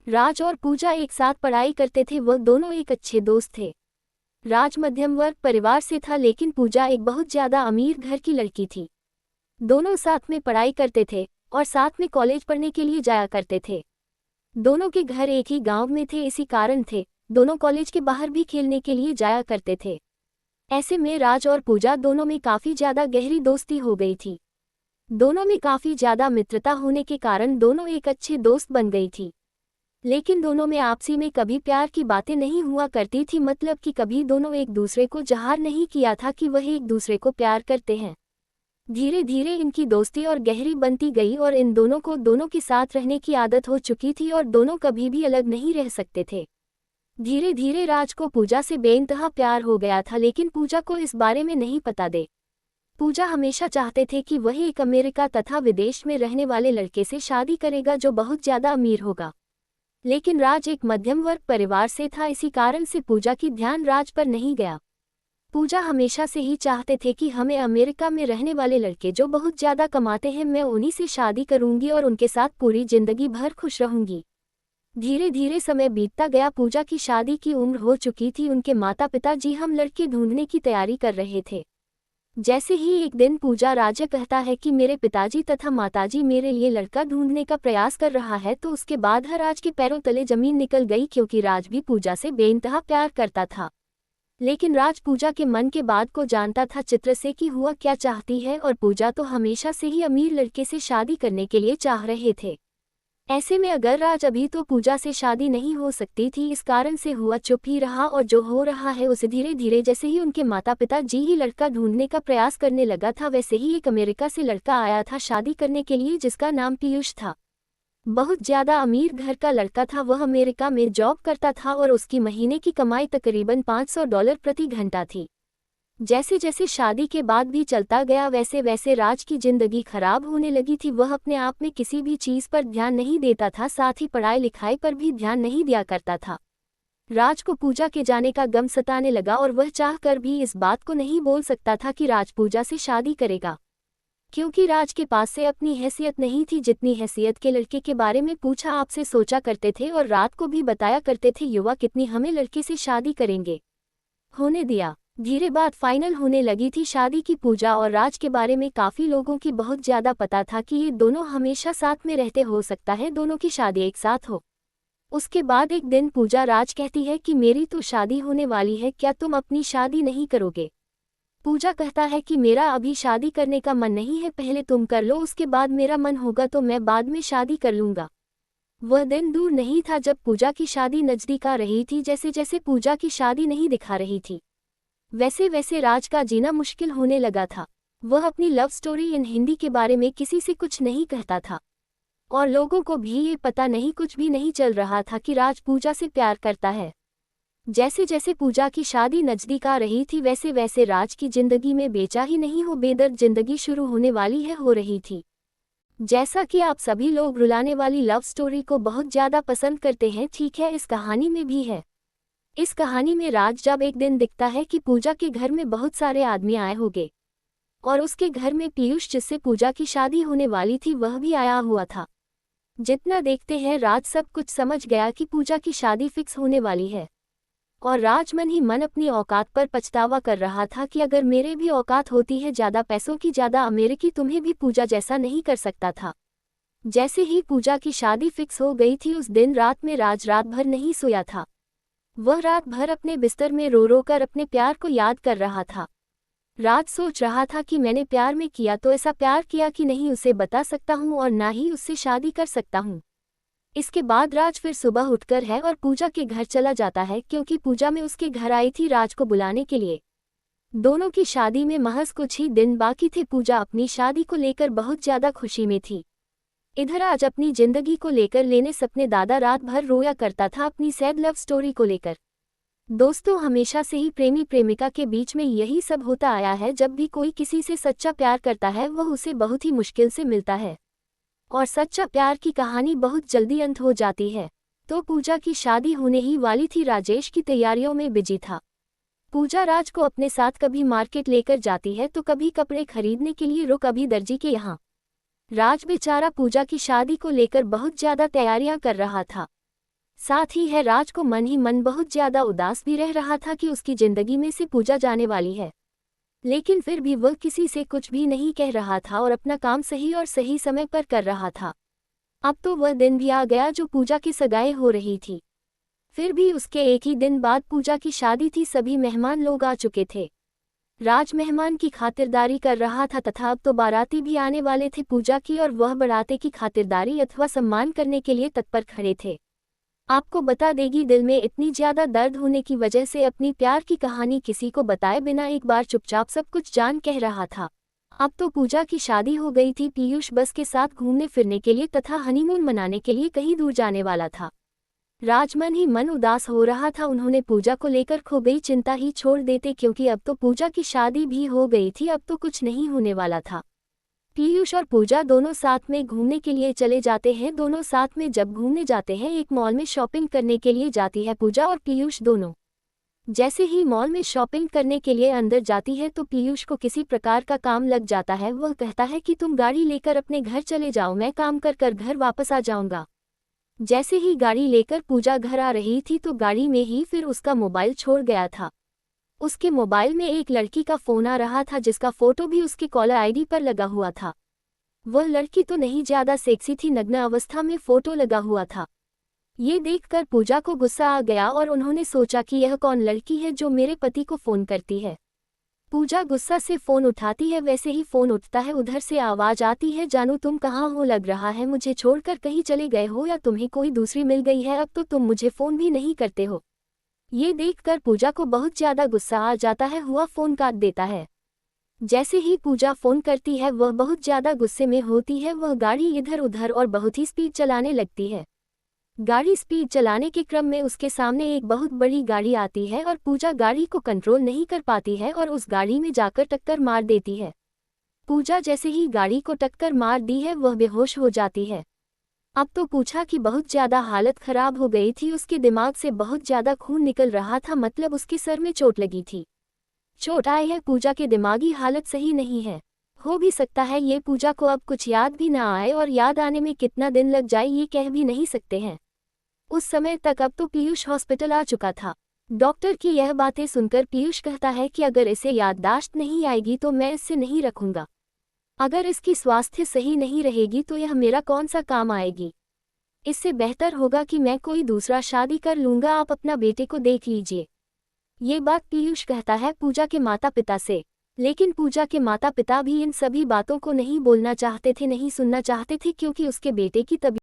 राज और पूजा एक साथ पढ़ाई करते थे। वह दोनों एक अच्छे दोस्त थे। राज मध्यम वर्ग परिवार से था, लेकिन पूजा एक बहुत ज्यादा अमीर घर की लड़की थी। दोनों साथ में पढ़ाई करते थे और साथ में कॉलेज पढ़ने के लिए जाया करते थे। दोनों के घर एक ही गांव में थे, इसी कारण थे दोनों कॉलेज के बाहर भी खेलने के लिए जाया करते थे। ऐसे में राज और पूजा दोनों में काफी ज्यादा गहरी दोस्ती हो गई थी। दोनों में काफी ज्यादा मित्रता होने के कारण दोनों एक अच्छे दोस्त बन गई थी। लेकिन दोनों में आपसी में कभी प्यार की बातें नहीं हुआ करती थी, मतलब कि कभी दोनों एक दूसरे को ज़ाहिर नहीं किया था कि वह एक दूसरे को प्यार करते हैं। धीरे धीरे इनकी दोस्ती और गहरी बनती गई और इन दोनों को दोनों के साथ रहने की आदत हो चुकी थी और दोनों कभी भी अलग नहीं रह सकते थे। धीरे धीरे राज को पूजा से बेइंतहा प्यार हो गया था, लेकिन पूजा को इस बारे में नहीं पता दे। पूजा हमेशा चाहते थे कि वह एक अमेरिका तथा विदेश में रहने वाले लड़के से शादी करेगा जो बहुत ज़्यादा अमीर होगा। लेकिन राज एक मध्यम वर्ग परिवार से था, इसी कारण से पूजा की ध्यान राज पर नहीं गया। पूजा हमेशा से ही चाहते थे कि हमें अमेरिका में रहने वाले लड़के जो बहुत ज़्यादा कमाते हैं, मैं उन्हीं से शादी करूंगी और उनके साथ पूरी जिंदगी भर खुश रहूंगी। धीरे धीरे समय बीतता गया। पूजा की शादी की उम्र हो चुकी थी। उनके माता पिता जी हम लड़के ढूंढने की तैयारी कर रहे थे। जैसे ही एक दिन पूजा राजा कहता है कि मेरे पिताजी तथा माताजी मेरे लिए लड़का ढूंढने का प्रयास कर रहा है, तो उसके बाद हर राज के पैरों तले जमीन निकल गई, क्योंकि राज भी पूजा से बेइंतहा प्यार करता था। लेकिन राज पूजा के मन के बात को जानता था चित्र से कि हुआ क्या चाहती है, और पूजा तो हमेशा से ही अमीर लड़के से शादी करने के लिए चाह रहे थे। ऐसे में अगर राज अभी तो पूजा से शादी नहीं हो सकती थी, इस कारण से हुआ चुप ही रहा, और जो हो रहा है उसे धीरे धीरे जैसे ही उनके माता पिता जी ही लड़का ढूंढने का प्रयास करने लगा था, वैसे ही एक अमेरिका से लड़का आया था शादी करने के लिए, जिसका नाम पीयूष था। बहुत ज्यादा अमीर घर का लड़का था। वह अमेरिका में जॉब करता था और उसकी महीने की कमाई तकरीबन $500 प्रति घंटा थी। जैसे जैसे शादी के बाद भी चलता गया, वैसे वैसे राज की जिंदगी खराब होने लगी थी। वह अपने आप में किसी भी चीज पर ध्यान नहीं देता था, साथ ही पढ़ाई लिखाई पर भी ध्यान नहीं दिया करता था। राज को पूजा के जाने का गम सताने लगा और वह चाह कर भी इस बात को नहीं बोल सकता था कि राज पूजा से शादी करेगा, क्योंकि राज के पास से अपनी हैसियत नहीं थी जितनी हैसियत के लड़के के बारे में पूछा आपसे सोचा करते थे और रात को भी बताया करते थे, युवा कितनी हमें लड़के से शादी करेंगे। होने दिया। धीरे बात फाइनल होने लगी थी शादी की। पूजा और राज के बारे में काफ़ी लोगों की बहुत ज़्यादा पता था कि ये दोनों हमेशा साथ में रहते, हो सकता है दोनों की शादी एक साथ हो। उसके बाद एक दिन पूजा राज कहती है कि मेरी तो शादी होने वाली है, क्या तुम अपनी शादी नहीं करोगे? पूजा कहता है कि मेरा अभी शादी करने का मन नहीं है, पहले तुम कर लो, उसके बाद मेरा मन होगा तो मैं बाद में शादी कर लूँगा। वह दिन दूर नहीं था जब पूजा की शादी नज़दीक आ रही थी। जैसे जैसे पूजा की शादी नहीं दिखा रही थी, वैसे वैसे राज का जीना मुश्किल होने लगा था। वह अपनी लव स्टोरी इन हिंदी के बारे में किसी से कुछ नहीं कहता था और लोगों को भी ये पता नहीं, कुछ भी नहीं चल रहा था कि राज पूजा से प्यार करता है। जैसे जैसे पूजा की शादी नज़दीक आ रही थी, वैसे वैसे राज की जिंदगी में बेचाही नहीं हो बेदर्द जिंदगी शुरू होने वाली है हो रही थी। जैसा कि आप सभी लोग रुलाने वाली लव स्टोरी को बहुत ज़्यादा पसंद करते हैं, ठीक है, इस कहानी में भी है। इस कहानी में राज जब एक दिन दिखता है कि पूजा के घर में बहुत सारे आदमी आए होंगे और उसके घर में पीयूष जिससे पूजा की शादी होने वाली थी वह भी आया हुआ था। जितना देखते हैं राज सब कुछ समझ गया कि पूजा की शादी फिक्स होने वाली है, और राज मन ही मन अपनी औकात पर पछतावा कर रहा था कि अगर मेरे भी औकात होती है ज़्यादा पैसों की, ज़्यादा अमेरिकी, तुम्हें भी पूजा जैसा नहीं कर सकता था। जैसे ही पूजा की शादी फिक्स हो गई थी, उस दिन रात में राज रात भर नहीं सोया था। वह रात भर अपने बिस्तर में रो रो कर अपने प्यार को याद कर रहा था। राज सोच रहा था कि मैंने प्यार में किया तो ऐसा प्यार किया कि नहीं उसे बता सकता हूँ और ना ही उससे शादी कर सकता हूँ। इसके बाद राज फिर सुबह उठकर है और पूजा के घर चला जाता है, क्योंकि पूजा में उसके घर आई थी राज को बुलाने के लिए। दोनों की शादी में महज कुछ ही दिन बाकी थे। पूजा अपनी शादी को लेकर बहुत ज़्यादा खुशी में थी। इधर आज अपनी जिंदगी को लेकर लेने सपने, दादा रात भर रोया करता था अपनी सैड लव स्टोरी को लेकर। दोस्तों, हमेशा से ही प्रेमी प्रेमिका के बीच में यही सब होता आया है। जब भी कोई किसी से सच्चा प्यार करता है वह उसे बहुत ही मुश्किल से मिलता है और सच्चा प्यार की कहानी बहुत जल्दी अंत हो जाती है। तो पूजा की शादी होने ही वाली थी। राजेश की तैयारियों में बिजी था। पूजा राज को अपने साथ कभी मार्केट लेकर जाती है तो कभी कपड़े खरीदने के लिए रुक अभी दर्जी के यहाँ। राज बेचारा पूजा की शादी को लेकर बहुत ज़्यादा तैयारियां कर रहा था। साथ ही है राज को मन ही मन बहुत ज्यादा उदास भी रह रहा था कि उसकी जिंदगी में से पूजा जाने वाली है। लेकिन फिर भी वह किसी से कुछ भी नहीं कह रहा था और अपना काम सही और सही समय पर कर रहा था। अब तो वह दिन भी आ गया जो पूजा की सगाई हो रही थी। फिर भी उसके एक ही दिन बाद पूजा की शादी थी। सभी मेहमान लोग आ चुके थे। राज मेहमान की खातिरदारी कर रहा था तथा अब तो बाराती भी आने वाले थे पूजा की, और वह बाराते की खातिरदारी अथवा सम्मान करने के लिए तत्पर खड़े थे। आपको बता देगी, दिल में इतनी ज्यादा दर्द होने की वजह से अपनी प्यार की कहानी किसी को बताए बिना एक बार चुपचाप सब कुछ जान कह रहा था। अब तो पूजा की शादी हो गई थी। पीयूष बस के साथ घूमने फिरने के लिए तथा हनीमून मनाने के लिए कहीं दूर जाने वाला था। राज मन ही मन उदास हो रहा था। उन्होंने पूजा को लेकर खो गई चिंता ही छोड़ देते, क्योंकि अब तो पूजा की शादी भी हो गई थी। अब तो कुछ नहीं होने वाला था। पीयूष और पूजा दोनों साथ में घूमने के लिए चले जाते हैं। दोनों साथ में जब घूमने जाते हैं, एक मॉल में शॉपिंग करने के लिए जाती है पूजा और पीयूष दोनों। जैसे ही मॉल में शॉपिंग करने के लिए अंदर जाती है तो पीयूष को किसी प्रकार का काम लग जाता है। वह कहता है कि तुम गाड़ी लेकर अपने घर चले जाओ, मैं काम कर कर घर वापस आ जाऊंगा। जैसे ही गाड़ी लेकर पूजा घर आ रही थी तो गाड़ी में ही फिर उसका मोबाइल छोड़ गया था। उसके मोबाइल में एक लड़की का फोन आ रहा था जिसका फोटो भी उसके कॉलर आईडी पर लगा हुआ था। वह लड़की तो नहीं ज्यादा सेक्सी थी, नग्न अवस्था में फोटो लगा हुआ था। ये देखकर पूजा को गुस्सा आ गया और उन्होंने सोचा कि यह कौन लड़की है जो मेरे पति को फोन करती है। पूजा गुस्सा से फोन उठाती है। वैसे ही फोन उठता है, उधर से आवाज आती है, जानू तुम कहाँ हो? लग रहा है मुझे छोड़कर कहीं चले गए हो या तुम्हें कोई दूसरी मिल गई है। अब तो तुम मुझे फोन भी नहीं करते हो। ये देखकर पूजा को बहुत ज्यादा गुस्सा आ जाता है। हुआ फोन काट देता है। जैसे ही पूजा फोन करती है वह बहुत ज्यादा गुस्से में होती है। वह गाड़ी इधर उधर और बहुत ही स्पीड चलाने लगती है। गाड़ी स्पीड चलाने के क्रम में उसके सामने एक बहुत बड़ी गाड़ी आती है और पूजा गाड़ी को कंट्रोल नहीं कर पाती है और उस गाड़ी में जाकर टक्कर मार देती है। पूजा जैसे ही गाड़ी को टक्कर मार दी है वह बेहोश हो जाती है। अब तो पूजा की बहुत ज्यादा हालत खराब हो गई थी। उसके दिमाग से बहुत ज्यादा खून निकल रहा था, मतलब उसके सर में चोट लगी थी। चोट आई है, पूजा के दिमागी हालत सही नहीं है। हो भी सकता है ये पूजा को अब कुछ याद भी ना आए, और याद आने में कितना दिन लग जाए ये कह भी नहीं सकते हैं। उस समय तक अब तो पीयूष हॉस्पिटल आ चुका था। डॉक्टर की यह बातें सुनकर पीयूष कहता है कि अगर इसे याददाश्त नहीं आएगी तो मैं इससे नहीं रखूंगा। अगर इसकी स्वास्थ्य सही नहीं रहेगी तो यह मेरा कौन सा काम आएगी। इससे बेहतर होगा कि मैं कोई दूसरा शादी कर लूंगा, आप अपना बेटे को देख लीजिए। ये बात पीयूष कहता है पूजा के माता पिता से। लेकिन पूजा के माता पिता भी इन सभी बातों को नहीं बोलना चाहते थे, नहीं सुनना चाहते थे, क्योंकि उसके बेटे की तबीयत